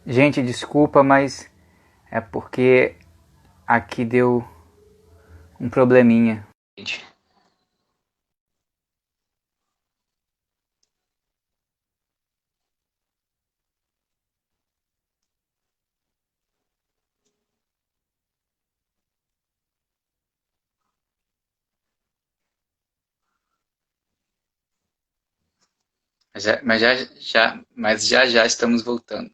Gente, desculpa, mas é porque aqui deu um probleminha. Mas já estamos voltando.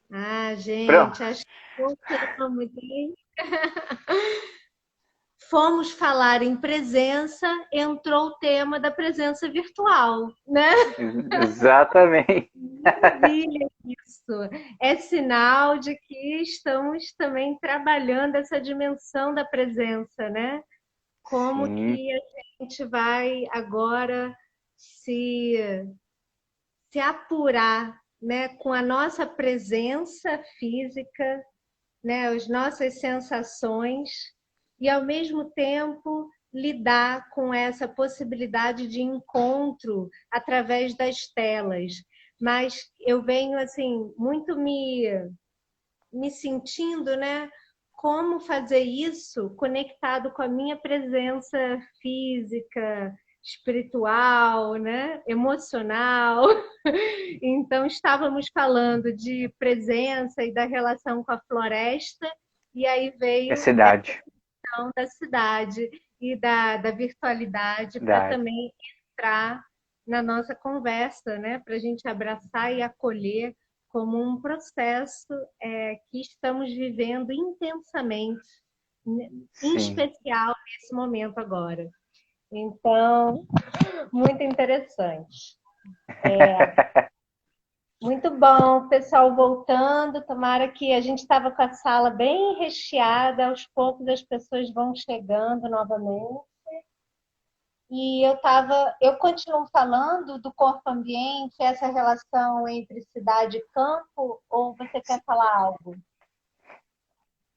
Ah, Pronto. gente, acho que voltamos, hein? Fomos falar em presença, entrou o tema da presença virtual, né? Exatamente. Maravilha isso. É sinal de que estamos também trabalhando essa dimensão da presença, né? Como Sim, que a gente vai agora se, se apurar, né, com a nossa presença física, né, as nossas sensações e, ao mesmo tempo, lidar com essa possibilidade de encontro através das telas. Mas eu venho assim muito me sentindo, né? Como fazer isso conectado com a minha presença física, espiritual, né? Emocional. Então, estávamos falando de presença e da relação com a floresta, e aí é veio essa cidade. questão da cidade e da virtualidade para Cidade. também entrar na nossa conversa, né? Para a gente abraçar e acolher como um processo que estamos vivendo intensamente, em Sim. especial nesse momento agora. Então, muito interessante. Muito bom, pessoal voltando. Tomara que a gente estava com a sala bem recheada, aos poucos as pessoas vão chegando novamente. E eu continuo falando do corpo-ambiente, essa relação entre cidade e campo, ou você quer falar algo?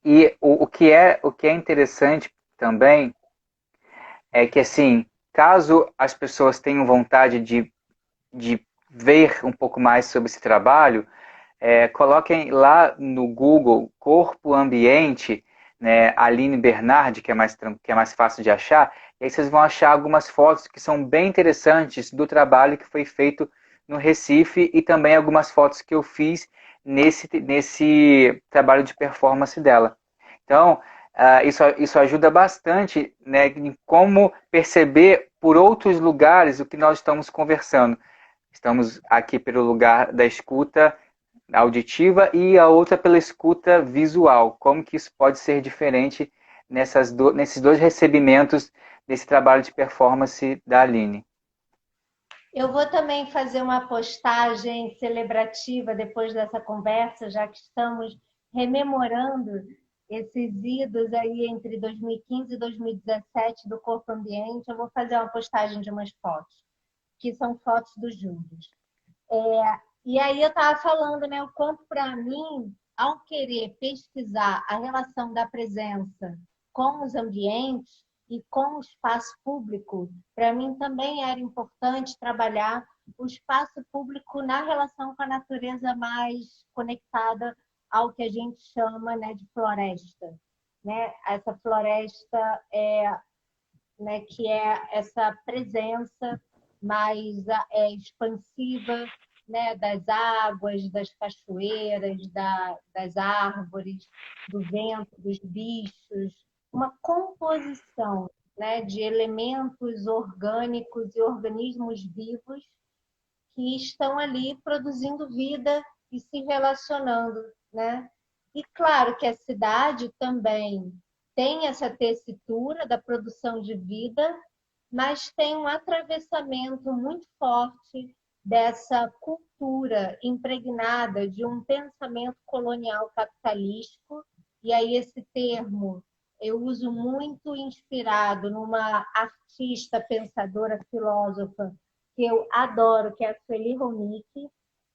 E o que é interessante também é que, assim, caso as pessoas tenham vontade de ver um pouco mais sobre esse trabalho, coloquem lá no Google Corpo Ambiente, né, Aline Bernardi, que é mais fácil de achar, e aí vocês vão achar algumas fotos que são bem interessantes do trabalho que foi feito no Recife e também algumas fotos que eu fiz nesse trabalho de performance dela. Então, isso ajuda bastante, né, em como perceber por outros lugares o que nós estamos conversando. Estamos aqui pelo lugar da escuta auditiva e a outra pela escuta visual. Como que isso pode ser diferente nesses dois recebimentos desse trabalho de performance da Aline? Eu vou também fazer uma postagem celebrativa depois dessa conversa, já que estamos rememorando esses idos aí entre 2015 e 2017 do Corpo Ambiente. Eu vou fazer uma postagem de umas fotos, que são fotos dos Júlios. E aí eu estava falando, né, o quanto para mim, ao querer pesquisar a relação da presença com os ambientes e com o espaço público, para mim também era importante trabalhar o espaço público na relação com a natureza mais conectada ao que a gente chama, né, de floresta, né? Essa floresta né, que é essa presença mais expansiva, né, das águas, das cachoeiras, das árvores, do vento, dos bichos, uma composição, né, de elementos orgânicos e organismos vivos que estão ali produzindo vida e se relacionando, né? E claro que a cidade também tem essa tessitura da produção de vida, mas tem um atravessamento muito forte dessa cultura impregnada de um pensamento colonial capitalístico. E aí esse termo eu uso muito inspirado numa artista, pensadora, filósofa que eu adoro, que é a Sueli Ronick.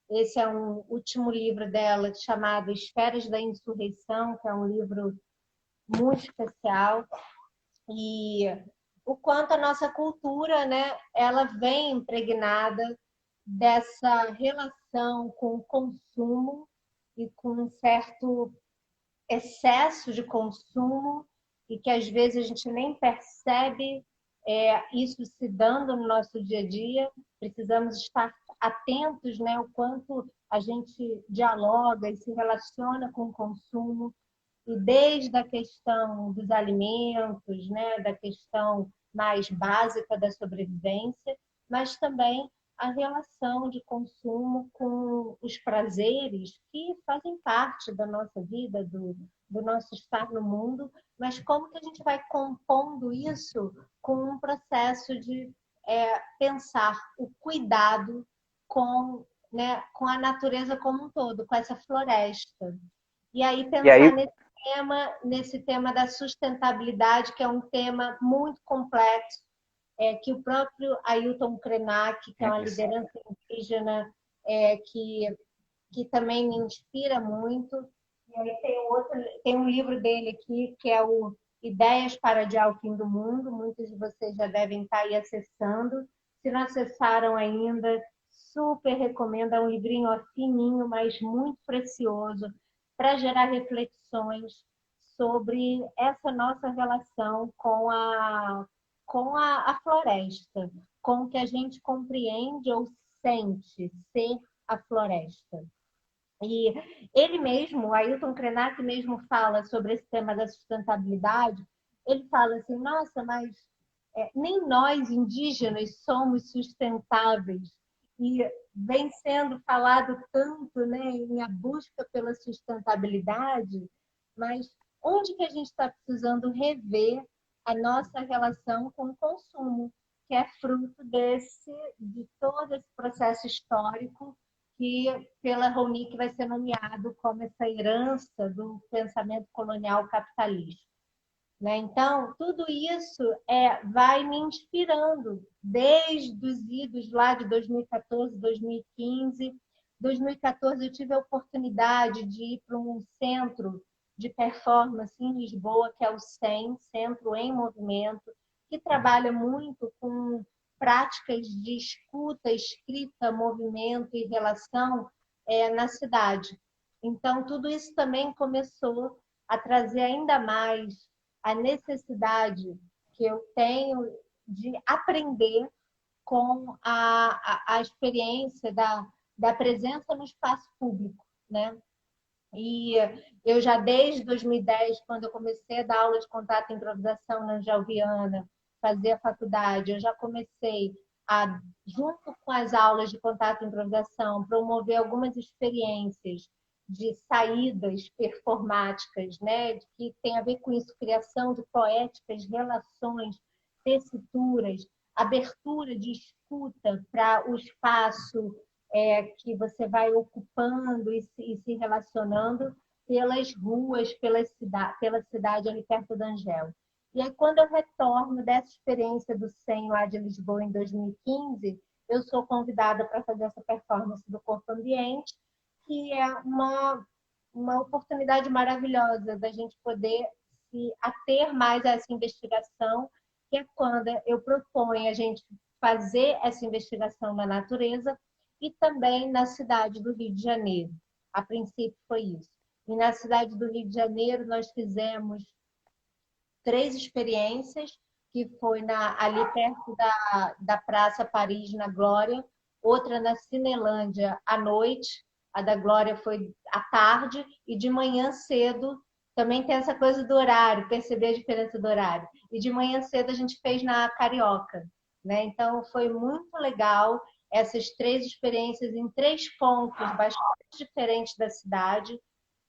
Esse é um último livro dela chamado Esferas da Insurreição, que é um livro muito especial. E o quanto a nossa cultura, né, ela vem impregnada dessa relação com o consumo e com um certo excesso de consumo e que às vezes a gente nem percebe isso se dando no nosso dia a dia. Precisamos estar atentos, né, o quanto a gente dialoga e se relaciona com o consumo, e desde a questão dos alimentos, né, da questão mais básica da sobrevivência, mas também a relação de consumo com os prazeres que fazem parte da nossa vida, do nosso estar no mundo, mas como que a gente vai compondo isso com um processo de pensar o cuidado com, né, com a natureza como um todo, com essa floresta. E aí E pensar aí, nesse tema da sustentabilidade, que é um tema muito complexo, que o próprio Ailton Krenak, que é uma isso. liderança indígena, é, que, que também me inspira muito. E aí tem um livro dele aqui, que é o Ideias para Adiar o Fim do Mundo. Muitos de vocês já devem estar aí acessando. Se não acessaram ainda, super recomendo. É um livrinho fininho, mas muito precioso, para gerar reflexões sobre essa nossa relação com a floresta, com o que a gente compreende ou sente ser a floresta. E ele mesmo, o Ailton Krenak mesmo fala sobre esse tema da sustentabilidade. Ele fala assim, nossa, mas nem nós indígenas somos sustentáveis. E vem sendo falado tanto, né, em a busca pela sustentabilidade, mas onde que a gente está precisando rever a nossa relação com o consumo, que é fruto de todo esse processo histórico que pela Ronick vai ser nomeado como essa herança do pensamento colonial capitalista. Né? Então, tudo isso vai me inspirando desde os idos lá de 2014, 2015. 2014 eu tive a oportunidade de ir para um centro de performance em Lisboa, que é o CEM, Centro em Movimento, que trabalha muito com práticas de escuta, escrita, movimento e relação na cidade. Então, tudo isso também começou a trazer ainda mais a necessidade que eu tenho de aprender com a experiência da presença no espaço público, né? E eu já desde 2010, quando eu comecei a dar aula de contato e improvisação na Angelviana, fazer a faculdade, eu já comecei a, junto com as aulas de contato e improvisação, promover algumas experiências de saídas performáticas, né, que tem a ver com isso, criação de poéticas, relações, tessituras, abertura de escuta para o espaço que você vai ocupando e se relacionando pelas ruas, pela cidade ali perto da Angel. E aí, quando eu retorno dessa experiência do SEM lá de Lisboa em 2015, eu sou convidada para fazer essa performance do Corpo Ambiente, que é uma oportunidade maravilhosa da gente poder se ater mais a essa investigação, que é quando eu proponho a gente fazer essa investigação na natureza e também na cidade do Rio de Janeiro. A princípio foi isso. E na cidade do Rio de Janeiro nós fizemos 3 experiências, que foi ali perto da Praça Paris, na Glória, outra na Cinelândia à noite, a da Glória foi à tarde, e de manhã cedo, também tem essa coisa do horário, perceber a diferença do horário. E de manhã cedo a gente fez na Carioca. Né? Então foi muito legal essas 3 experiências em 3 pontos bastante diferentes da cidade,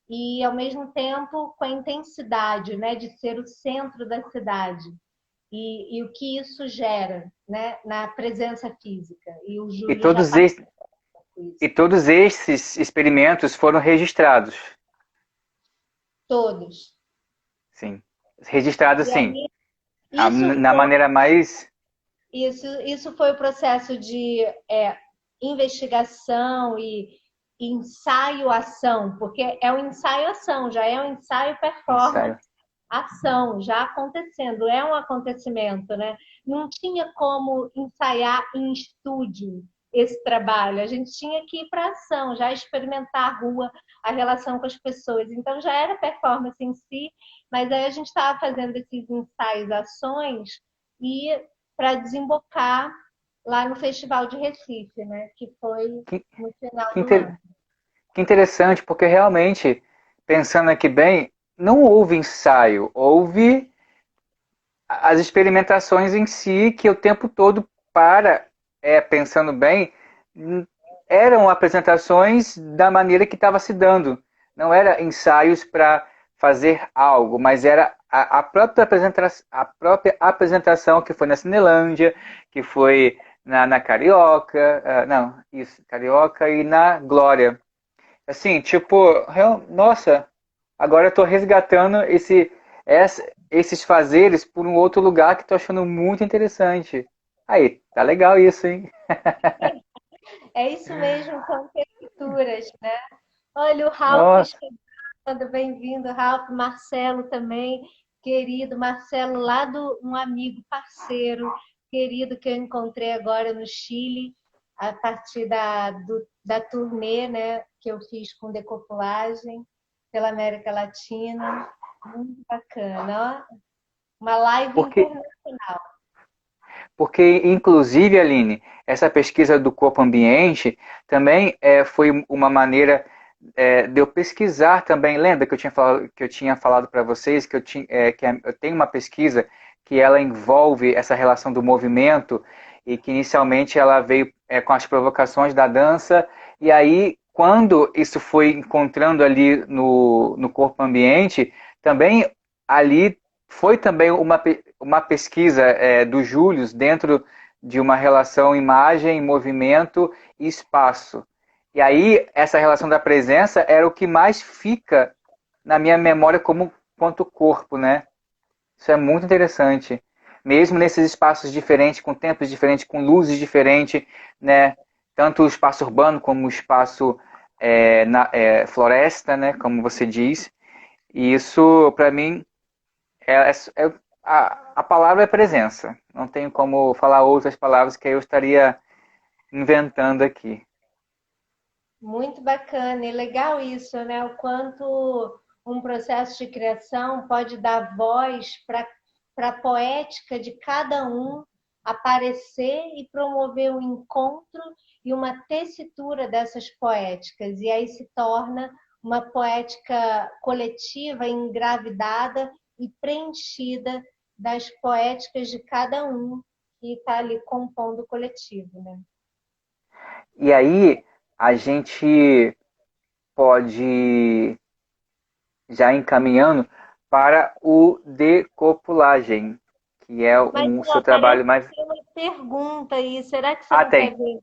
e ao mesmo tempo com a intensidade, né, de ser o centro da cidade e o que isso gera, né, na presença física. E o e Júlio já todos, passou esses, por isso. e todos esses experimentos foram registrados. Todos. Sim. Registrados, E sim. aí isso Na foi maneira mais. isso foi o processo de investigação e ensaio-ação, porque é um ensaio-ação, já é um ensaio-performance, Ensaio. ação, já acontecendo, é um acontecimento, né? Não tinha como ensaiar em estúdio esse trabalho, a gente tinha que ir para ação, já experimentar a rua, a relação com as pessoas. Então já era performance em si, mas aí a gente estava fazendo esses ensaios, ações, e para desembocar lá no Festival de Recife, né? Que foi Que, no final que, do ano. inter- que interessante, porque realmente, pensando aqui bem, não houve ensaio, houve as experimentações em si, que o tempo todo, pensando bem, eram apresentações da maneira que estava se dando. Não era ensaios para fazer algo, mas era a própria apresentação que foi na Cinelândia, que foi na Carioca, não, isso, Carioca e na Glória. Assim, tipo, nossa, agora eu tô resgatando esses fazeres por um outro lugar que tô achando muito interessante. Aí, tá legal isso, hein? É isso mesmo, são texturas, né? Olha o Ralph Nossa, chegando, bem-vindo, Ralph, Marcelo também, querido Marcelo, lá do um amigo parceiro, querido que eu encontrei agora no Chile, a partir da turnê, né, que eu fiz com decopulagem pela América Latina. Muito bacana, ó. Uma live porque, internacional. porque inclusive, Aline, essa pesquisa do corpo ambiente também foi uma maneira de eu pesquisar também. Lembra que eu tinha falado para vocês eu tenho uma pesquisa que ela envolve essa relação do movimento e que inicialmente ela veio com as provocações da dança e aí quando isso foi encontrando ali no corpo ambiente, também ali foi também uma pesquisa do Július dentro de uma relação imagem, movimento e espaço. E aí, essa relação da presença era o que mais fica na minha memória como quanto corpo, né? Isso é muito interessante. Mesmo nesses espaços diferentes, com tempos diferentes, com luzes diferentes, né? Tanto o espaço urbano como o espaço floresta, né? Como você diz. E isso, para mim, a palavra é presença. Não tenho como falar outras palavras que eu estaria inventando aqui. Muito bacana e legal isso, né? O quanto um processo de criação pode dar voz para a poética de cada um aparecer e promover um encontro e uma tessitura dessas poéticas. E aí se torna uma poética coletiva, engravidada e preenchida das poéticas de cada um que está ali compondo o coletivo, né? E aí a gente pode já encaminhando para o decopulagem, que é Mas um seu ó, parece trabalho mais. que tem uma pergunta aí. Será que você Ah, não quer tem. ver?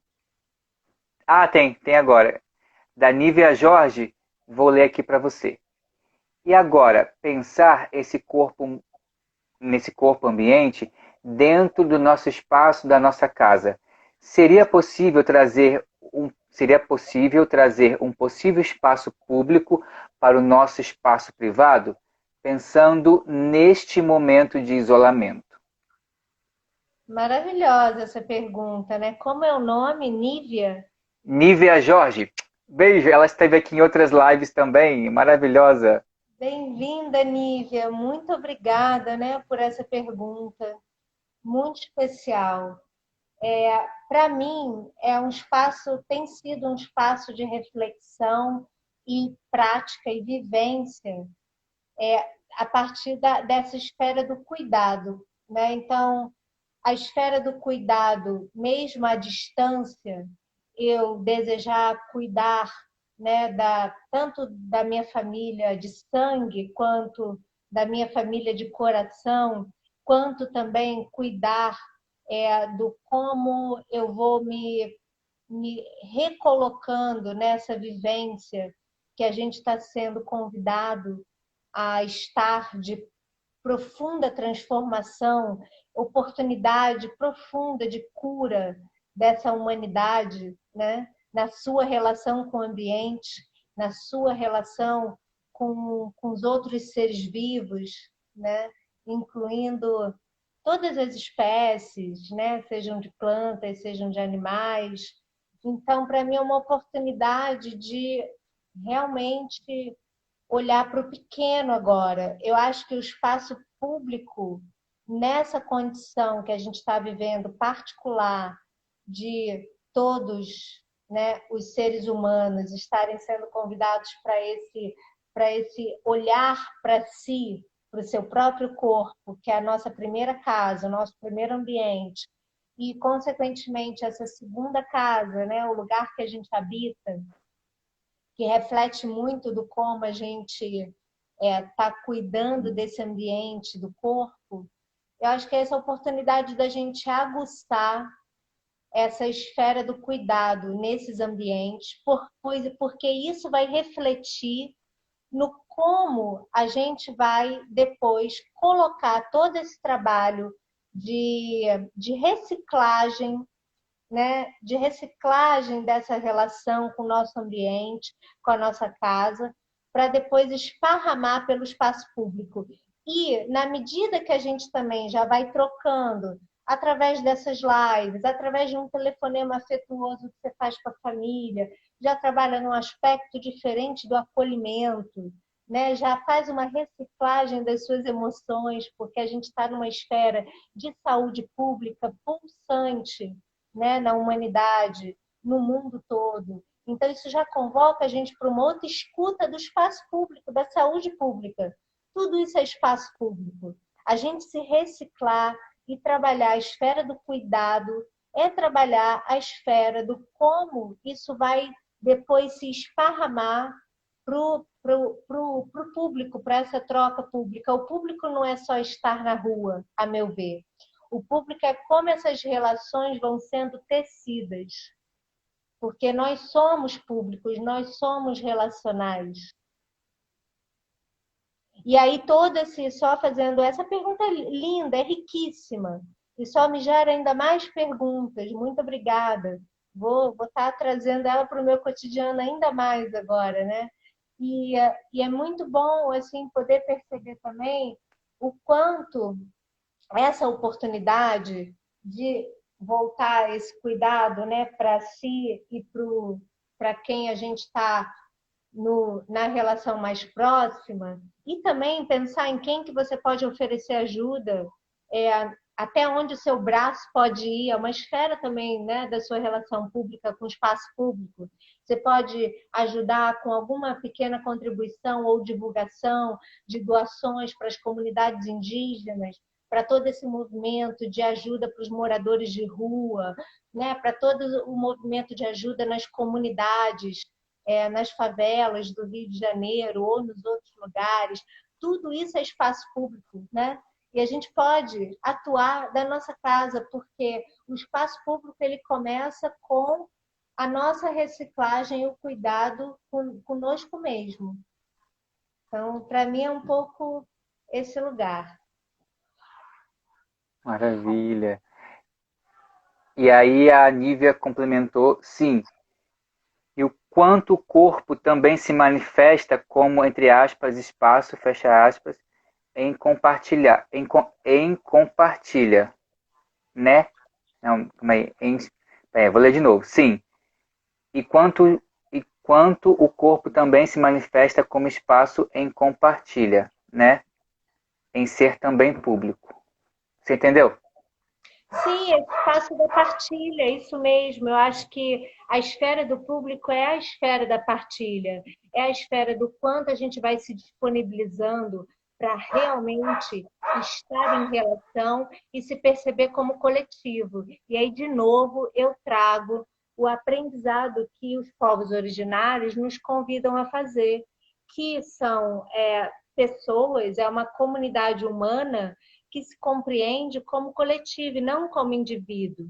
Tem agora. Da Nívia Jorge, vou ler aqui para você. E agora, pensar nesse corpo ambiente dentro do nosso espaço, da nossa casa. Seria possível trazer um possível espaço público para o nosso espaço privado, pensando neste momento de isolamento? Maravilhosa essa pergunta, né? Como é o nome? Nívia? Nívia Jorge, beijo, ela esteve aqui em outras lives também, maravilhosa. Bem-vinda, Nívia. Muito obrigada, né, por essa pergunta. Muito especial. Para mim, é um espaço, tem sido um espaço de reflexão e prática e vivência a partir dessa esfera do cuidado, né? Então, a esfera do cuidado, mesmo à distância, eu desejar cuidar, né, tanto da minha família de sangue, quanto da minha família de coração, quanto também cuidar do como eu vou me recolocando nessa vivência que a gente está sendo convidado a estar de profunda transformação, oportunidade profunda de cura dessa humanidade, né? Na sua relação com o ambiente, na sua relação com os outros seres vivos. né? Incluindo todas as espécies, né? Sejam de plantas, sejam de animais. Então, para mim, é uma oportunidade de realmente olhar para o pequeno agora. Eu acho que o espaço público, nessa condição que a gente está vivendo, particular, de todos, né, os seres humanos estarem sendo convidados para esse olhar para si, para o seu próprio corpo, que é a nossa primeira casa, o nosso primeiro ambiente, e, consequentemente, essa segunda casa, né, o lugar que a gente habita, que reflete muito do como a gente está cuidando desse ambiente, do corpo, eu acho que é essa oportunidade da gente aguçar essa esfera do cuidado nesses ambientes, porque isso vai refletir no como a gente vai depois colocar todo esse trabalho de reciclagem, né, de reciclagem dessa relação com o nosso ambiente, com a nossa casa, para depois esparramar pelo espaço público. E, na medida que a gente também já vai trocando, através dessas lives, através de um telefonema afetuoso que você faz com a família, já trabalha num aspecto diferente do acolhimento, né? Já faz uma reciclagem das suas emoções, porque a gente está numa esfera de saúde pública pulsante, né, na humanidade, no mundo todo. Então, isso já convoca a gente para uma outra escuta do espaço público, da saúde pública. Tudo isso é espaço público. A gente se reciclar e trabalhar a esfera do cuidado é trabalhar a esfera do como isso vai depois se esparramar para o público, para essa troca pública. O público não é só estar na rua, a meu ver. O público é como essas relações vão sendo tecidas, porque nós somos públicos, nós somos relacionais. E aí todo esse, só fazendo essa pergunta linda, é riquíssima, e só me gera ainda mais perguntas. Muito obrigada. Vou estar trazendo ela para o meu cotidiano ainda mais agora, né? E é muito bom assim poder perceber também o quanto essa oportunidade de voltar esse cuidado, né, para si e para quem a gente está na relação mais próxima, e também pensar em quem que você pode oferecer ajuda, até onde o seu braço pode ir, é uma esfera também, né, da sua relação pública com o espaço público. Você pode ajudar com alguma pequena contribuição ou divulgação de doações para as comunidades indígenas, para todo esse movimento de ajuda para os moradores de rua, né, para todo o movimento de ajuda nas comunidades, nas favelas do Rio de Janeiro ou nos outros lugares. Tudo isso é espaço público, né? E a gente pode atuar da nossa casa, porque o espaço público ele começa com a nossa reciclagem e o cuidado conosco mesmo. Então, para mim é um pouco esse lugar. Maravilha. E aí a Nívia complementou, sim. E o quanto o corpo também se manifesta como, entre aspas, espaço, fecha aspas, em compartilhar, em compartilha, né? Não, calma aí. Vou ler de novo. Sim. E quanto o corpo também se manifesta como espaço em compartilha, né? Em ser também público. Você entendeu? Sim, esse espaço da partilha, isso mesmo. Eu acho que a esfera do público é a esfera da partilha, é a esfera do quanto a gente vai se disponibilizando para realmente estar em relação e se perceber como coletivo. E aí, de novo, eu trago o aprendizado que os povos originários nos convidam a fazer, que são pessoas, é uma comunidade humana que se compreende como coletivo e não como indivíduo.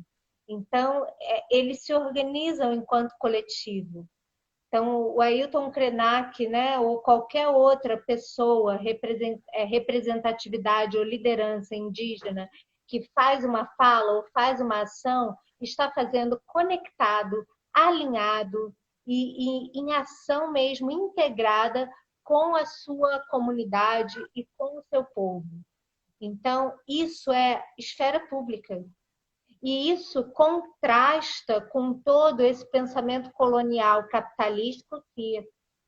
Então, eles se organizam enquanto coletivo. Então, o Ailton Krenak, né, ou qualquer outra pessoa, representatividade ou liderança indígena que faz uma fala ou faz uma ação, está fazendo conectado, alinhado e em ação mesmo integrada com a sua comunidade e com o seu povo. Então, isso é esfera pública. E isso contrasta com todo esse pensamento colonial capitalístico que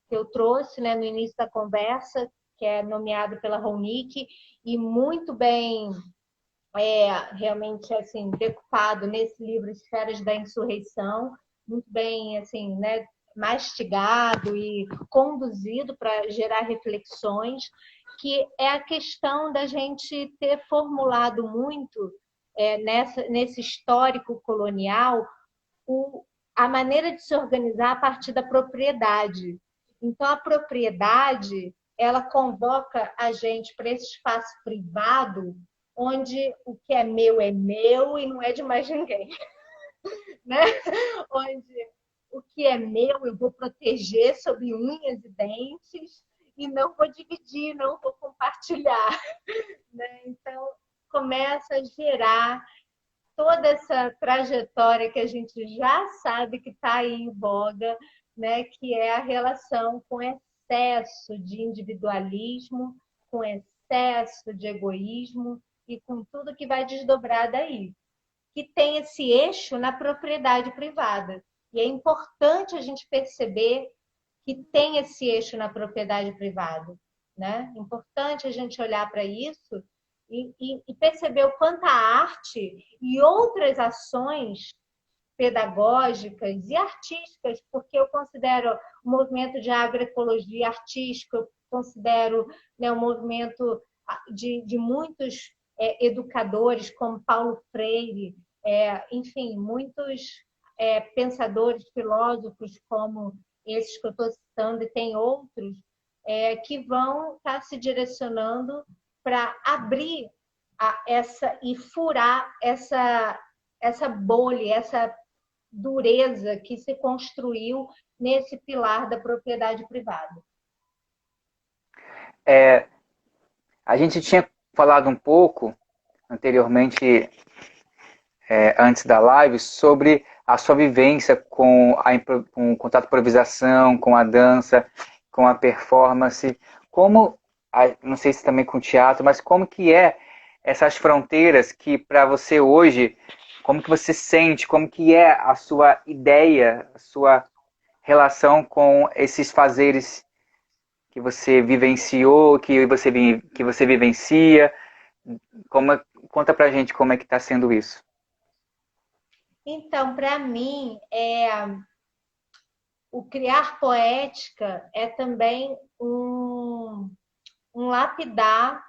eu trouxe, né, no início da conversa, que é nomeado pela Ronick, e muito bem realmente assim decupado nesse livro Esferas da Insurreição, muito bem assim, né, mastigado e conduzido para gerar reflexões, que é a questão da gente ter formulado muito nesse histórico colonial a maneira de se organizar a partir da propriedade. Então, a propriedade ela convoca a gente para esse espaço privado, onde o que é meu e não é de mais ninguém. Né? Onde o que é meu eu vou proteger sob unhas e dentes e não vou dividir, não vou compartilhar. Né? Então, começa a gerar toda essa trajetória que a gente já sabe que está aí em voga, né? Que é a relação com excesso de individualismo, com excesso de egoísmo e com tudo que vai desdobrar daí. Que tem esse eixo na propriedade privada. E é importante a gente perceber que tem esse eixo na propriedade privada. Né? É importante a gente olhar para isso e perceber o quanto a arte e outras ações pedagógicas e artísticas, porque eu considero o movimento de agroecologia artístico, eu considero, né, um movimento de muitos educadores, como Paulo Freire, enfim, muitos pensadores, filósofos, como esses que eu estou citando, e tem outros, que vão estar se direcionando para abrir essa e furar essa bolha, essa dureza que se construiu nesse pilar da propriedade privada. A gente tinha falado um pouco anteriormente, antes da live, sobre a sua vivência com o contato improvisação, com a dança, com a performance. Como, não sei se também com o teatro, mas como que é essas fronteiras que para você hoje, como que você sente, como que é a sua ideia, a sua relação com esses fazeres que você vivenciou, que você vivencia? Conta pra gente como é que está sendo isso. Então, para mim, o criar poética é também um lapidar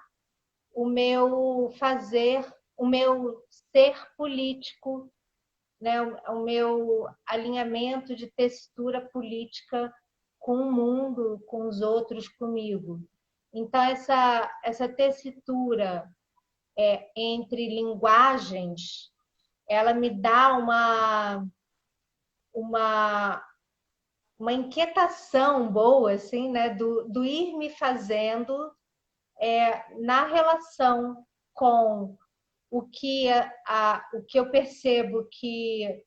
o meu fazer, o meu ser político, né? O meu alinhamento de textura política com o mundo, com os outros, comigo. Então, essa tessitura entre linguagens, ela me dá uma, uma inquietação boa, assim, né? Do ir me fazendo na relação com o que eu percebo que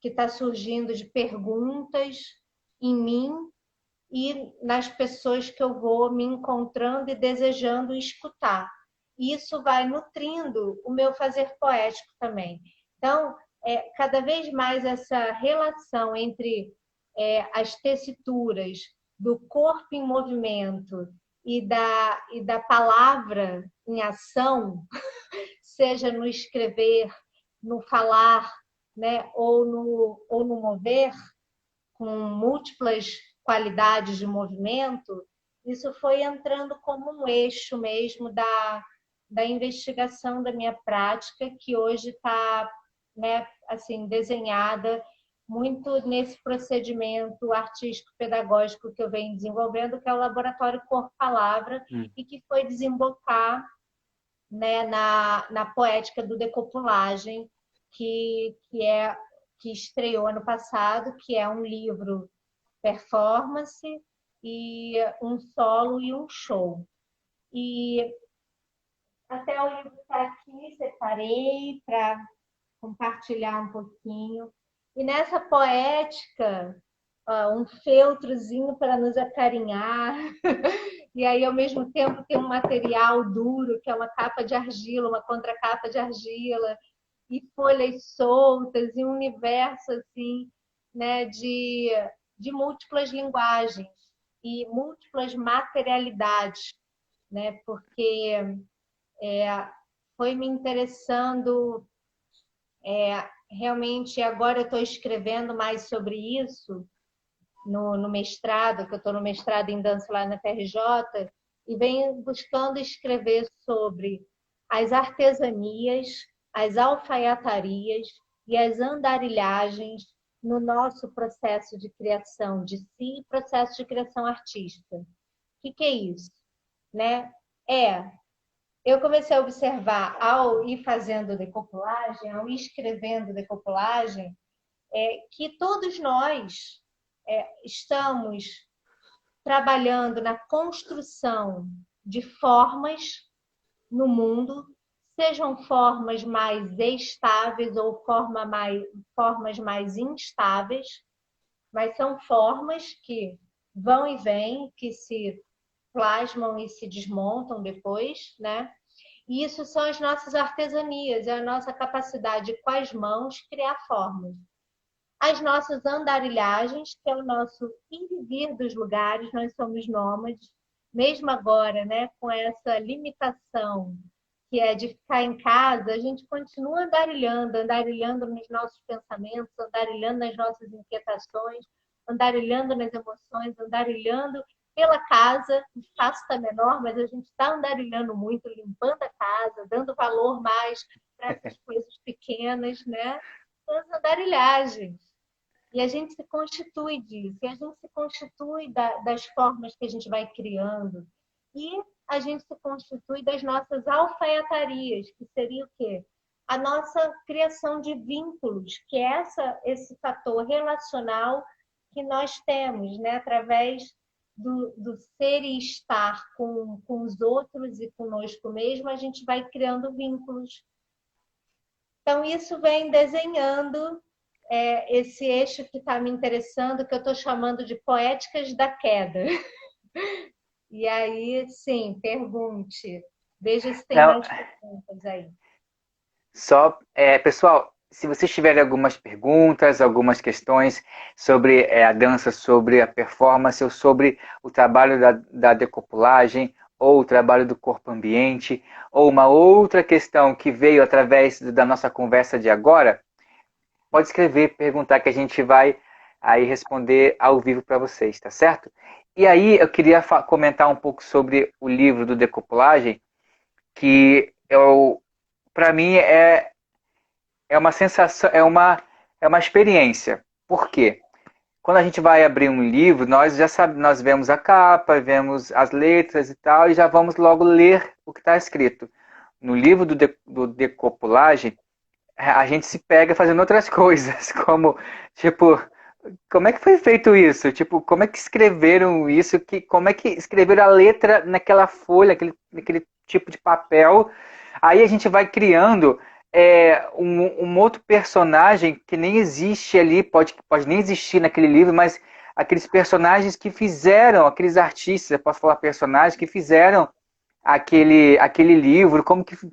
está surgindo de perguntas em mim e nas pessoas que eu vou me encontrando e desejando escutar. Isso vai nutrindo o meu fazer poético também. Então, cada vez mais essa relação entre as tessituras do corpo em movimento e da palavra em ação, seja no escrever, no falar, né, ou no mover, com múltiplas qualidades de movimento, isso foi entrando como um eixo mesmo da investigação da minha prática, que hoje está, né, assim, desenhada muito nesse procedimento artístico-pedagógico que eu venho desenvolvendo, que é o Laboratório Corpo-Palavra, e que foi desembocar, né, na poética do decopulagem, que estreou ano passado, que é um livro performance e um solo e um show. E até o livro está aqui, separei para compartilhar um pouquinho. E nessa poética um feltrozinho para nos acarinhar. E aí, ao mesmo tempo, tem um material duro, que é uma capa de argila, uma contracapa de argila, e folhas soltas, e um universo assim, né, de múltiplas linguagens e múltiplas materialidades, né? Porque foi me interessando realmente. Agora eu estou escrevendo mais sobre isso no mestrado, que eu estou no mestrado em dança lá na FRJ, e venho buscando escrever sobre as artesanias, as alfaiatarias e as andarilhagens no nosso processo de criação de si e processo de criação artística. O que é isso? Né? Eu comecei a observar, ao ir fazendo decopulagem, ao ir escrevendo decopulagem, que todos nós estamos trabalhando na construção de formas no mundo, sejam formas mais estáveis ou formas mais instáveis, mas são formas que vão e vêm, que se plasmam e se desmontam depois, né? E isso são as nossas artesanias, é a nossa capacidade de, com as mãos, criar formas. As nossas andarilhagens, que é o nosso ir e vir dos lugares, nós somos nômades, mesmo agora, né, com essa limitação que é de ficar em casa, a gente continua andarilhando, andarilhando nos nossos pensamentos, andarilhando nas nossas inquietações, andarilhando nas emoções, andarilhando pela casa. O espaço está menor, mas a gente está andarilhando muito, limpando a casa, dando valor mais para essas coisas pequenas, né? As andarilhagens. E a gente se constitui disso, e a gente se constitui das formas que a gente vai criando. E a gente se constitui das nossas alfaiatarias, que seria o quê? A nossa criação de vínculos, que é esse fator relacional que nós temos, né? Através do ser e estar com os outros e conosco mesmo, a gente vai criando vínculos. Então, isso vem desenhando esse eixo que está me interessando, que eu estou chamando de poéticas da queda. E aí, sim, pergunte. Veja se tem Não, mais perguntas aí. só, pessoal, se vocês tiverem algumas perguntas, algumas questões sobre a dança, sobre a performance, ou sobre o trabalho da decopulagem, ou o trabalho do corpo ambiente, ou uma outra questão que veio através da nossa conversa de agora, pode escrever, perguntar, que a gente vai aí responder ao vivo para vocês, tá certo? E aí eu queria comentar um pouco sobre o livro do Decopulagem, que para mim é uma sensação, é uma experiência. Por quê? Quando a gente vai abrir um livro, nós já sabemos, nós vemos a capa, vemos as letras e tal, e já vamos logo ler o que está escrito. No livro do Decopulagem, a gente se pega fazendo outras coisas, como, tipo, como é que foi feito isso? Tipo, como é que escreveram isso? Como é que escreveram a letra naquela folha, naquele tipo de papel? Aí a gente vai criando um outro personagem que nem existe ali, pode nem existir naquele livro, mas aqueles personagens que fizeram, aqueles artistas, eu posso falar personagens que fizeram aquele livro,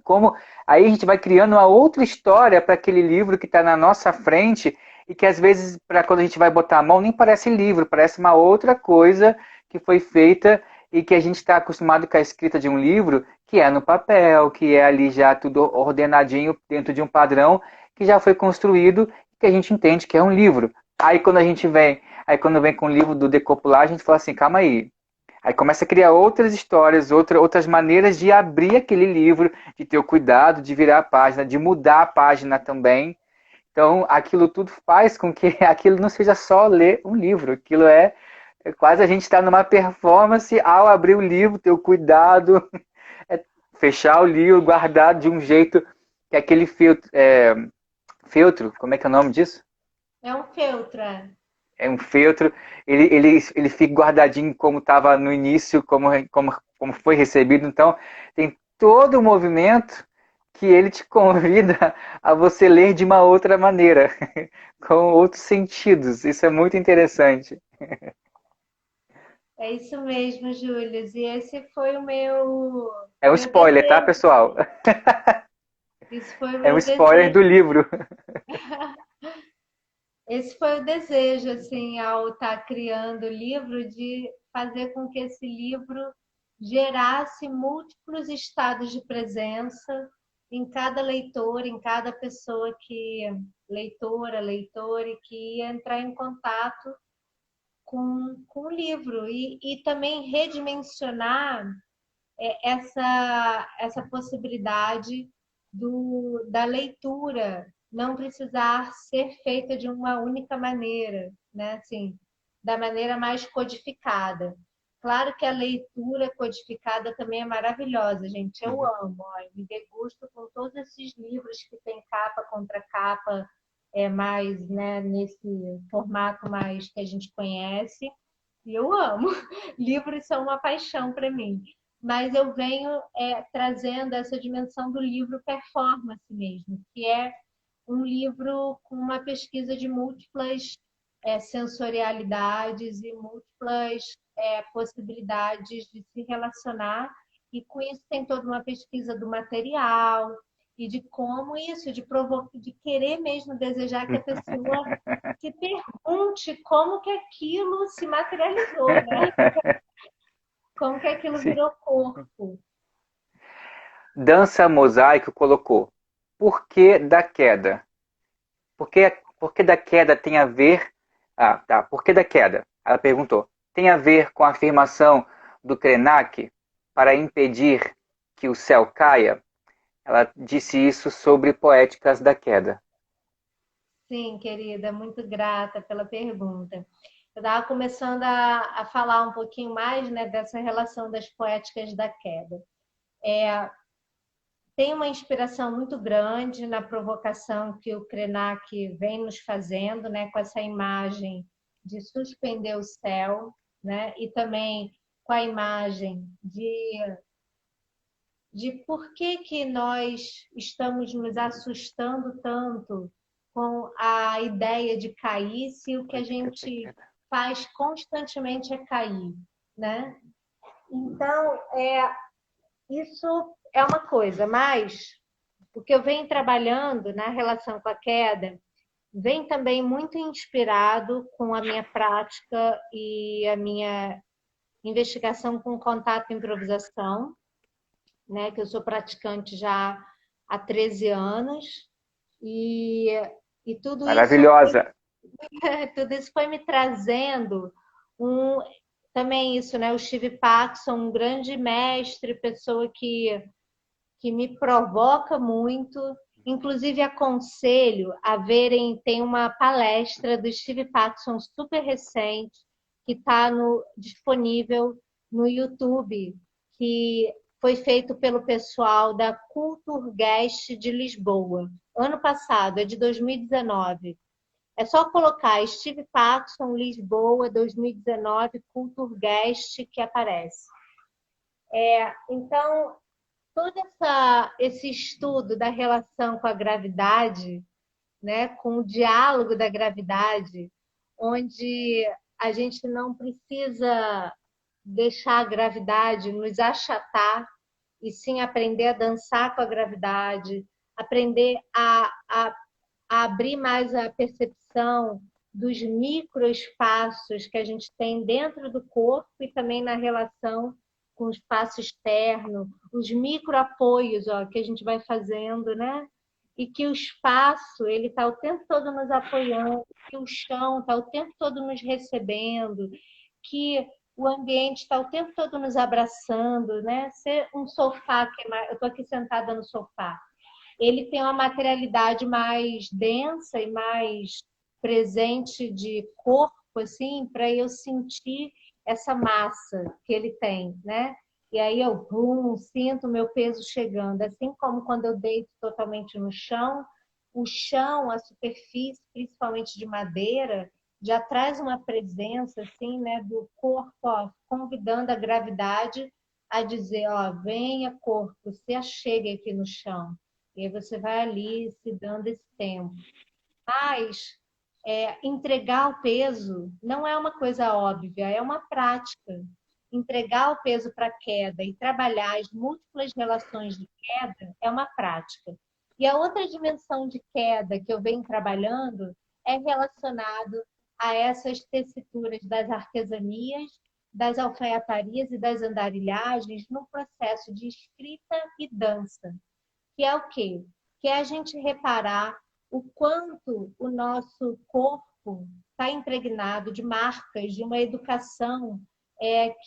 como aí a gente vai criando uma outra história para aquele livro que está na nossa frente e que às vezes, para quando a gente vai botar a mão, nem parece livro, parece uma outra coisa que foi feita e que a gente está acostumado com a escrita de um livro, que é no papel, que é ali já tudo ordenadinho dentro de um padrão que já foi construído, que a gente entende que é um livro. Aí quando vem com o livro do Decopular, a gente fala assim, calma aí começa a criar outras histórias, outras maneiras de abrir aquele livro, de ter o cuidado, de virar a página, de mudar a página também. Então, aquilo tudo faz com que aquilo não seja só ler um livro. Aquilo é quase a gente estar numa performance ao abrir o livro, ter o cuidado, fechar o livro, guardar de um jeito que aquele feltro, como é que é o nome disso? É um feltro. É um feltro, ele fica guardadinho como estava no início, como foi recebido. Então, tem todo o movimento que ele te convida a você ler de uma outra maneira, com outros sentidos. Isso é muito interessante. É isso mesmo, Júlio. E esse foi o meu, É um meu spoiler, tá, desejo. pessoal? Isso foi o É um meu spoiler do desejo. livro. Esse foi o desejo, assim, ao estar criando o livro, de fazer com que esse livro gerasse múltiplos estados de presença em cada leitor, em cada pessoa que, leitora, leitor, e que ia entrar em contato com o livro e também redimensionar essa possibilidade da leitura não precisar ser feita de uma única maneira, né? Assim, da maneira mais codificada. Claro que a leitura codificada também é maravilhosa, gente. Eu Uhum. amo, ó, eu me degusto com todos esses livros que tem capa contra capa, mais, né, nesse formato mais que a gente conhece. E eu amo. Livros são uma paixão para mim. Mas eu venho trazendo essa dimensão do livro performance mesmo, que é um livro com uma pesquisa de múltiplas sensorialidades e múltiplas possibilidades de se relacionar, e com isso tem toda uma pesquisa do material e de como isso, de querer mesmo desejar que a pessoa se pergunte como que aquilo se materializou, né? Como que aquilo Sim. virou corpo. Dança Mosaico colocou: Por que da queda? Por que da queda tem a ver. Ah, tá. Por que da queda? Ela perguntou. Tem a ver com a afirmação do Krenak para impedir que o céu caia? Ela disse isso sobre Poéticas da Queda. Sim, querida, muito grata pela pergunta. Eu estava começando a falar um pouquinho mais, né, dessa relação das poéticas da queda. Tem uma inspiração muito grande na provocação que o Krenak vem nos fazendo, né, com essa imagem de suspender o céu, né, e também com a imagem de por que que nós estamos nos assustando tanto com a ideia de cair, se o que a Poéticas da gente Queda. faz constantemente é cair, né? Então, isso é uma coisa, mas o que eu venho trabalhando na relação com a queda vem também muito inspirado com a minha prática e a minha investigação com contato e improvisação, né? Que eu sou praticante já há 13 anos e, e Maravilhosa. tudo isso foi me trazendo um, também isso, né? O Steve Paxson, um grande mestre, pessoa que me provoca muito. Inclusive, aconselho a verem, tem uma palestra do Steve Paxson super recente, que está disponível no YouTube, que foi feito pelo pessoal da Culturguest de Lisboa, ano passado, é de 2019. É só colocar Steve Paxson, Lisboa, 2019, Culturguest, que aparece. Então, todo esse estudo da relação com a gravidade, né, com o diálogo da gravidade, onde a gente não precisa deixar a gravidade nos achatar, e sim aprender a dançar com a gravidade, aprender a abrir mais a percepção dos microespaços que a gente tem dentro do corpo e também na relação com o espaço externo, os microapoios, ó, que a gente vai fazendo, né? E que o espaço ele está o tempo todo nos apoiando, que o chão está o tempo todo nos recebendo, que o ambiente está o tempo todo nos abraçando, né? Ser um sofá, eu estou aqui sentada no sofá, ele tem uma materialidade mais densa e mais presente de corpo, assim, para eu sentir essa massa que ele tem, né? E aí eu sinto o meu peso chegando, assim como quando eu deito totalmente no chão, o chão, a superfície, principalmente de madeira, já traz uma presença assim, né, do corpo, ó, convidando a gravidade a dizer, ó, venha corpo, se achegue aqui no chão. E aí você vai ali se dando esse tempo. Mas entregar o peso não é uma coisa óbvia, é uma prática. Entregar o peso para a queda e trabalhar as múltiplas relações de queda é uma prática. E a outra dimensão de queda que eu venho trabalhando é relacionado a essas tessituras das artesanias, das alfaiatarias e das andarilhagens no processo de escrita e dança, que é o quê? Que é a gente reparar o quanto o nosso corpo está impregnado de marcas de uma educação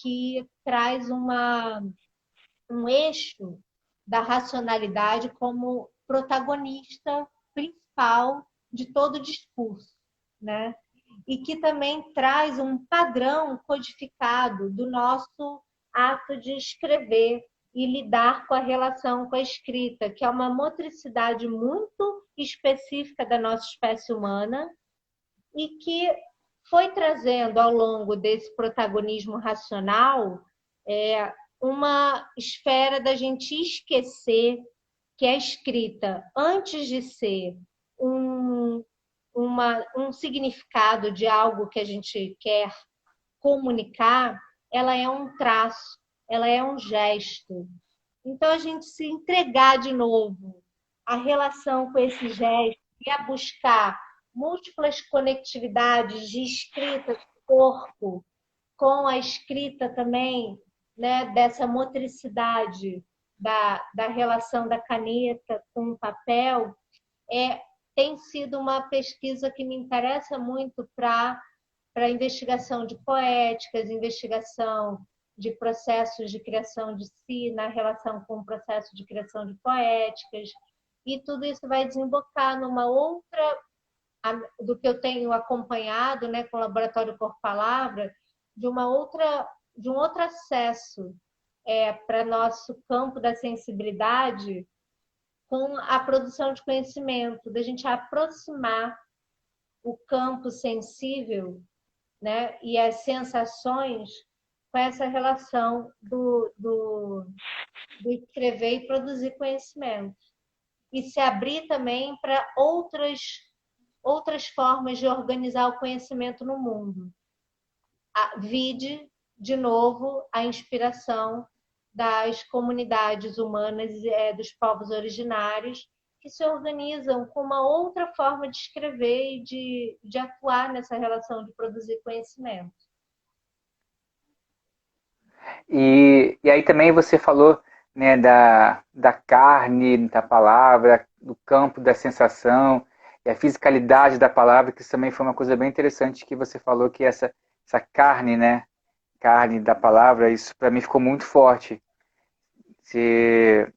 que traz um eixo da racionalidade como protagonista principal de todo o discurso, né? E que também traz um padrão codificado do nosso ato de escrever e lidar com a relação com a escrita, que é uma motricidade muito específica da nossa espécie humana e que foi trazendo ao longo desse protagonismo racional uma esfera da gente esquecer que a escrita, antes de ser um, um significado de algo que a gente quer comunicar, ela é um traço, ela é um gesto. Então, a gente se entregar de novo à relação com esse gesto e a buscar múltiplas conectividades de escrita do corpo com a escrita também, né, dessa motricidade da relação da caneta com o papel, tem sido uma pesquisa que me interessa muito para investigação de poéticas, investigação de processos de criação de si na relação com o processo de criação de poéticas, e tudo isso vai desembocar numa outra, do que eu tenho acompanhado, né, com o Laboratório Corpo Palavra, de um outro acesso para nosso campo da sensibilidade com a produção de conhecimento, da gente aproximar o campo sensível, né, e as sensações com essa relação do escrever e produzir conhecimento. E se abrir também para outras formas de organizar o conhecimento no mundo. Vide, de novo, a inspiração das comunidades humanas, dos povos originários, que se organizam com uma outra forma de escrever e de atuar nessa relação de produzir conhecimento. E aí também você falou, né, da carne, da palavra, do campo da sensação, e a fisicalidade da palavra, que isso também foi uma coisa bem interessante que você falou, que essa carne, né, carne da palavra, isso para mim ficou muito forte. Você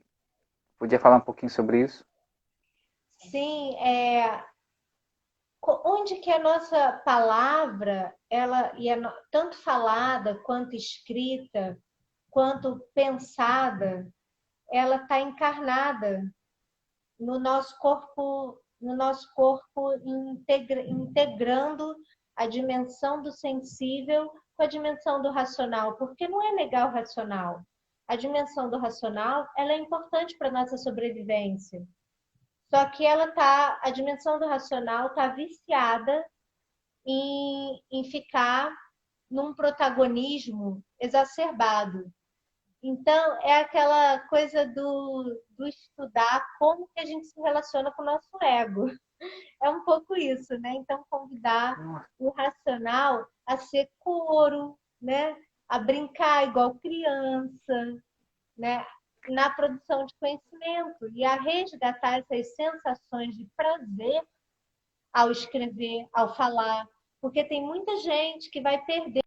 podia falar um pouquinho sobre isso? Sim, onde que a nossa palavra, ela tanto falada quanto escrita, quanto pensada, ela está encarnada no nosso corpo integrando a dimensão do sensível com a dimensão do racional, porque não é negar o racional. A dimensão do racional, ela é importante para a nossa sobrevivência. Só que a dimensão do racional está viciada em ficar num protagonismo exacerbado. Então, é aquela coisa do estudar como que a gente se relaciona com o nosso ego. É um pouco isso, né? Então, convidar o racional a ser coro, né? A brincar igual criança, né? Na produção de conhecimento e a resgatar essas sensações de prazer ao escrever, ao falar, porque tem muita gente que vai perder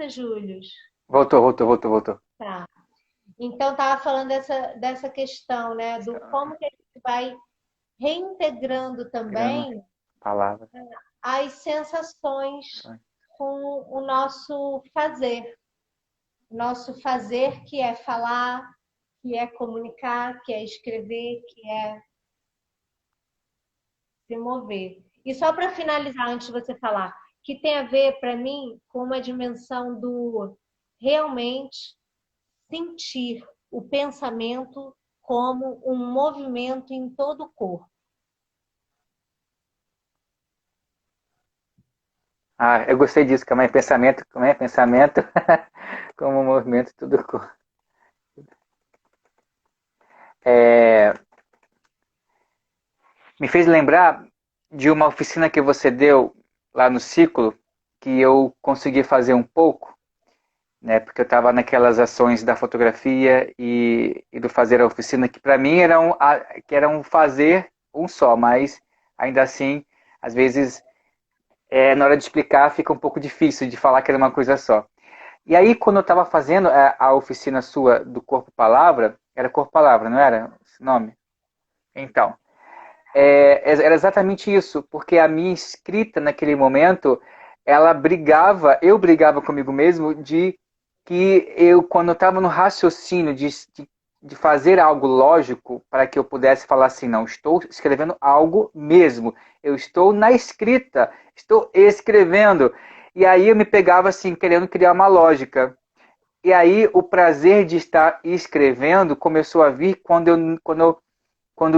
Július. Voltou. Tá. Então, estava falando dessa questão, né? Do como que a gente vai reintegrando Pegando também palavra. as sensações com o nosso fazer. Nosso fazer, que é falar, que é comunicar, que é escrever, que é se mover. E só para finalizar, antes de você falar, que tem a ver, para mim, com uma dimensão do realmente sentir o pensamento como um movimento em todo o corpo. Ah, eu gostei disso, como é pensamento, como movimento, tudo. É, me fez lembrar de uma oficina que você deu lá no ciclo, que eu consegui fazer um pouco, né? Porque eu estava naquelas ações da fotografia e do fazer a oficina, que para mim que era um fazer um só, mas ainda assim, às vezes, na hora de explicar, fica um pouco difícil de falar que era uma coisa só. E aí, quando eu estava fazendo a oficina sua do Corpo Palavra, era Corpo Palavra, não era esse nome? Então, era exatamente isso, porque a minha escrita naquele momento, eu brigava comigo mesmo de que eu, quando eu estava no raciocínio de fazer algo lógico para que eu pudesse falar assim, não, estou escrevendo algo mesmo, eu estou na escrita, estou escrevendo. E aí eu me pegava assim, querendo criar uma lógica. E aí o prazer de estar escrevendo começou a vir quando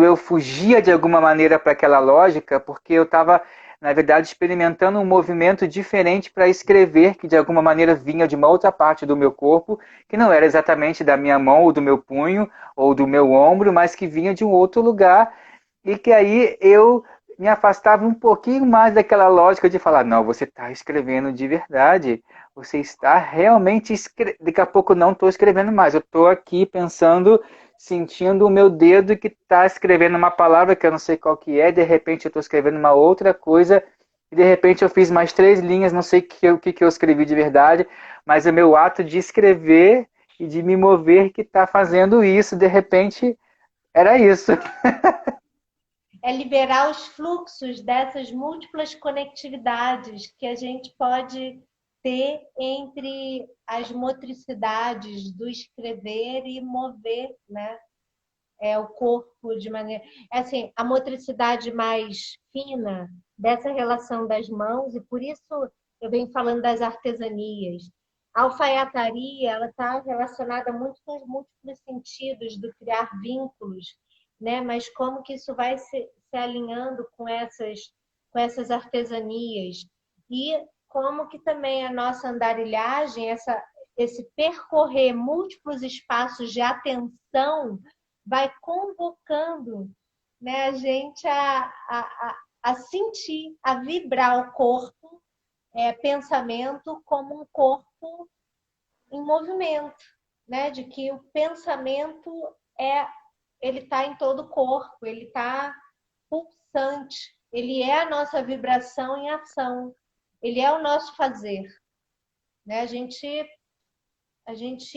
eu fugia de alguma maneira para aquela lógica, porque eu estava, na verdade, experimentando um movimento diferente para escrever, que de alguma maneira vinha de uma outra parte do meu corpo, que não era exatamente da minha mão, ou do meu punho, ou do meu ombro, mas que vinha de um outro lugar, e que aí eu me afastava um pouquinho mais daquela lógica de falar, não, você está escrevendo de verdade, você está realmente escrevendo. Daqui a pouco não estou escrevendo mais, eu estou aqui pensando, sentindo o meu dedo que está escrevendo uma palavra que eu não sei qual que é, de repente eu estou escrevendo uma outra coisa, e de repente eu fiz mais 3 linhas, não sei o que eu escrevi de verdade, mas é o meu ato de escrever e de me mover que está fazendo isso, de repente era isso. É liberar os fluxos dessas múltiplas conectividades que a gente pode ter entre as motricidades do escrever e mover, né? O corpo de maneira. Assim, a motricidade mais fina dessa relação das mãos, e por isso eu venho falando das artesanias. A alfaiataria ela está relacionada muito com os múltiplos sentidos do criar vínculos, né? Mas como que isso vai se alinhando com essas artesanias e como que também a nossa andarilhagem, esse percorrer múltiplos espaços de atenção vai convocando, né, a gente a sentir, a vibrar o corpo, pensamento como um corpo em movimento, né, de que o pensamento ele está em todo o corpo, ele está pulsante, ele é a nossa vibração em ação, ele é o nosso fazer, né? A gente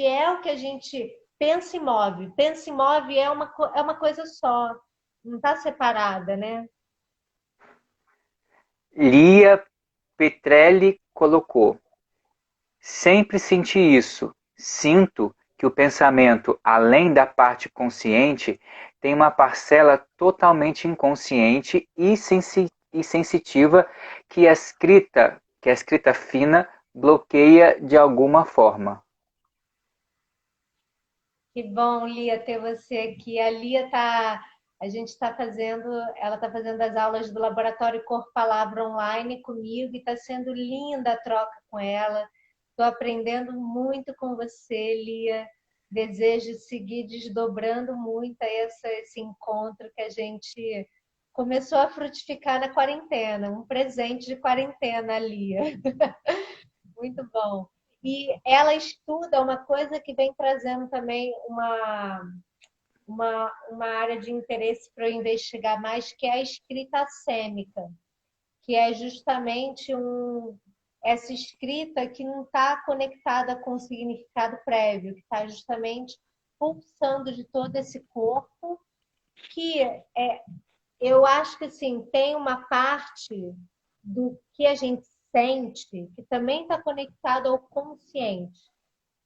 é o que a gente pensa e move. Pensa e move é uma coisa só, não está separada, né? Lia Petrelli colocou: sempre senti isso. Sinto que o pensamento, além da parte consciente, tem uma parcela totalmente inconsciente e sensitiva que a escrita fina bloqueia de alguma forma. Que bom, Lia, ter você aqui. A gente está fazendo, ela está fazendo as aulas do Laboratório Corpo Palavra online comigo e está sendo linda a troca com ela. Estou aprendendo muito com você, Lia. Desejo seguir desdobrando muito esse encontro que a gente começou a frutificar na quarentena, um presente de quarentena, Lia. Muito bom. E ela estuda uma coisa que vem trazendo também uma área de interesse para eu investigar mais, que é a escrita assêmica, que é justamente essa escrita que não está conectada com o significado prévio, que está justamente pulsando de todo esse corpo, que eu acho que assim, tem uma parte do que a gente sente que também está conectado ao consciente,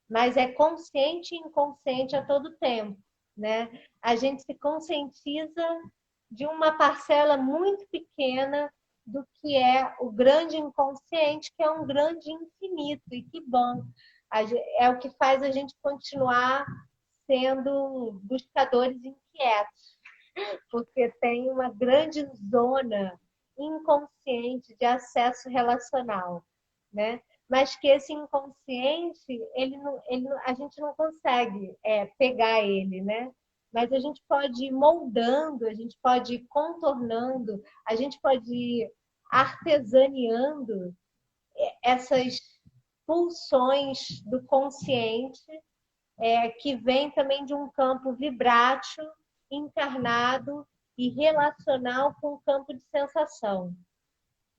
mas é consciente e inconsciente a todo tempo, né? A gente se conscientiza de uma parcela muito pequena do que é o grande inconsciente, que é um grande infinito. E que bom! É o que faz a gente continuar sendo buscadores inquietos, porque tem uma grande zona inconsciente de acesso relacional, né? Mas que esse inconsciente, a gente não consegue pegar ele, né? Mas a gente pode ir moldando, a gente pode ir contornando, a gente pode ir artesaneando essas pulsões do consciente, que vem também de um campo vibrátil, encarnado e relacional com o campo de sensação.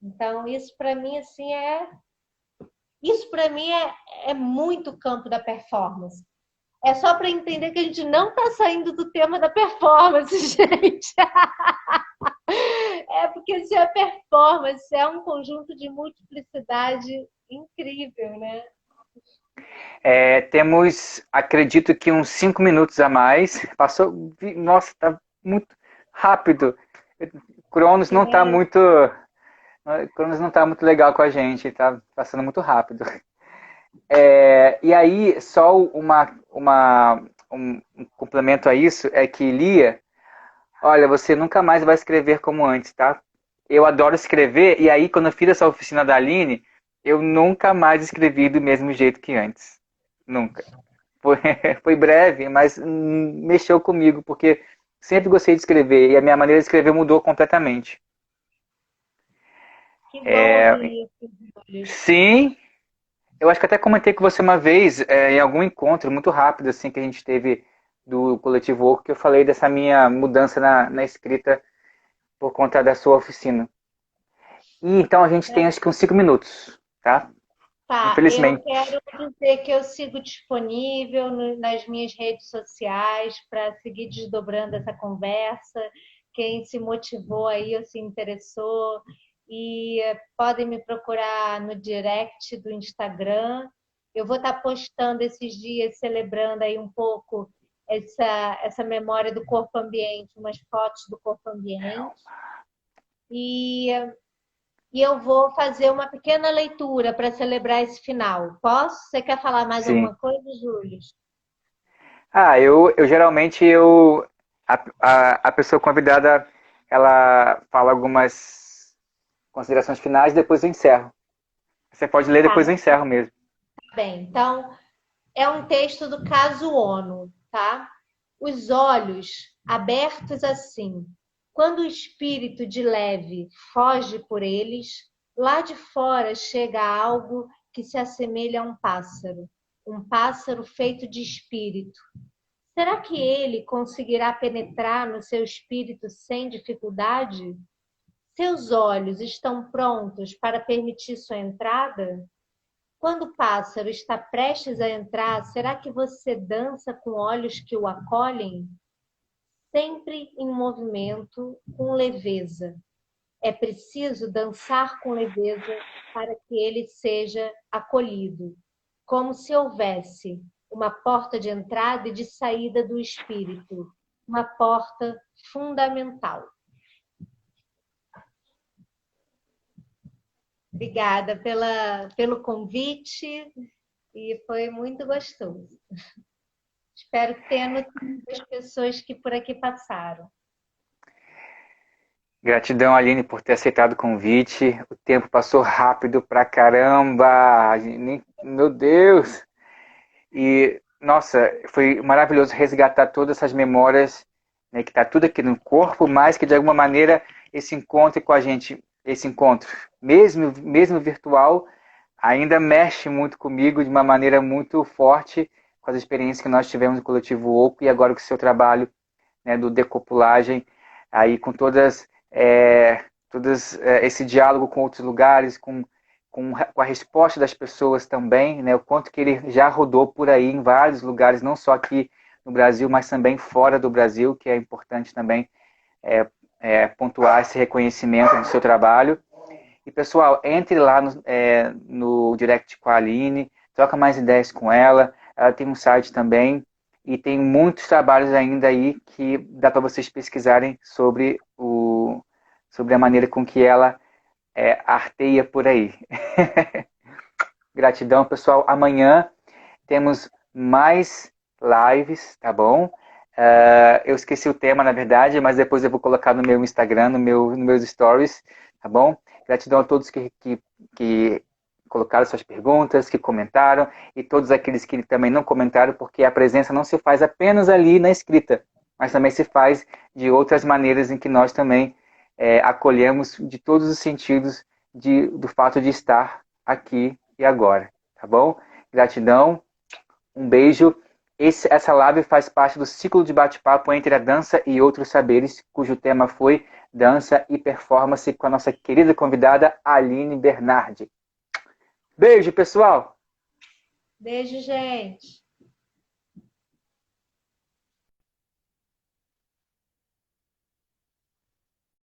Então, isso para mim é muito campo da performance. É só para entender que a gente não está saindo do tema da performance, gente. É porque se a performance é um conjunto de multiplicidade incrível, né? Temos, acredito que uns 5 minutos a mais. Passou, nossa, tá muito rápido. Cronos não tá muito, Cronos não tá muito legal com a gente, tá passando muito rápido. E aí, só um complemento a isso é que Lia, olha, você nunca mais vai escrever como antes, tá? Eu adoro escrever, e aí quando eu fiz essa oficina da Aline, eu nunca mais escrevi do mesmo jeito que antes. Nunca. Foi, foi breve, mas mexeu comigo, porque sempre gostei de escrever, e a minha maneira de escrever mudou completamente. Que bom ouvir isso. Sim, eu acho que até comentei com você uma vez, em algum encontro muito rápido assim que a gente teve do Coletivo Oco, que eu falei dessa minha mudança na escrita por conta da sua oficina. E então a gente tem acho que uns 5 minutos, tá? Tá, eu Infelizmente. quero dizer que eu sigo disponível nas minhas redes sociais para seguir desdobrando essa conversa. Quem se motivou aí ou se interessou, e podem me procurar no direct do Instagram. Eu vou estar postando esses dias, celebrando aí um pouco essa memória do corpo ambiente, umas fotos do corpo ambiente. E eu vou fazer uma pequena leitura para celebrar esse final. Posso? Você quer falar mais Sim. alguma coisa, Júlio? Eu geralmente a pessoa convidada ela fala algumas considerações finais, depois eu encerro. Você pode ler, Tá, depois eu encerro mesmo. bem. Então, é um texto do caso ONU, tá? Os olhos abertos assim. Quando o espírito de leve foge por eles, lá de fora chega algo que se assemelha a um pássaro feito de espírito. Será que ele conseguirá penetrar no seu espírito sem dificuldade? Seus olhos estão prontos para permitir sua entrada? Quando o pássaro está prestes a entrar, será que você dança com olhos que o acolhem? Sempre em movimento, com leveza. É preciso dançar com leveza para que ele seja acolhido, como se houvesse uma porta de entrada e de saída do espírito, uma porta fundamental. Obrigada pelo convite e foi muito gostoso. Espero que tenha nutrido as pessoas que por aqui passaram. Gratidão, Aline, por ter aceitado o convite. O tempo passou rápido pra caramba. Meu Deus! E, nossa, foi maravilhoso resgatar todas essas memórias, né, que está tudo aqui no corpo, mas que de alguma maneira esse encontro com a gente, esse encontro, mesmo virtual, ainda mexe muito comigo de uma maneira muito forte com as experiências que nós tivemos no Coletivo Oco e agora com o seu trabalho, né, do Decopulagem, aí com todas esse diálogo com outros lugares, com a resposta das pessoas também, né, o quanto que ele já rodou por aí em vários lugares, não só aqui no Brasil, mas também fora do Brasil, que é importante também pontuar esse reconhecimento do seu trabalho. E pessoal, entre lá no direct com a Aline, troca mais ideias com ela, ela tem um site também, e tem muitos trabalhos ainda aí que dá para vocês pesquisarem sobre sobre a maneira com que ela arteia por aí. Gratidão, pessoal. Amanhã temos mais lives, tá bom? Eu esqueci o tema, na verdade, mas depois eu vou colocar no meu Instagram, nos meus stories, tá bom? Gratidão a todos que colocaram suas perguntas, que comentaram, e todos aqueles que também não comentaram, porque a presença não se faz apenas ali na escrita, mas também se faz de outras maneiras em que nós também acolhemos de todos os sentidos do fato de estar aqui e agora, tá bom? Gratidão, um beijo. Essa live faz parte do ciclo de bate-papo entre a dança e outros saberes, cujo tema foi dança e performance com a nossa querida convidada Aline Bernardi. Beijo, pessoal! Beijo, gente!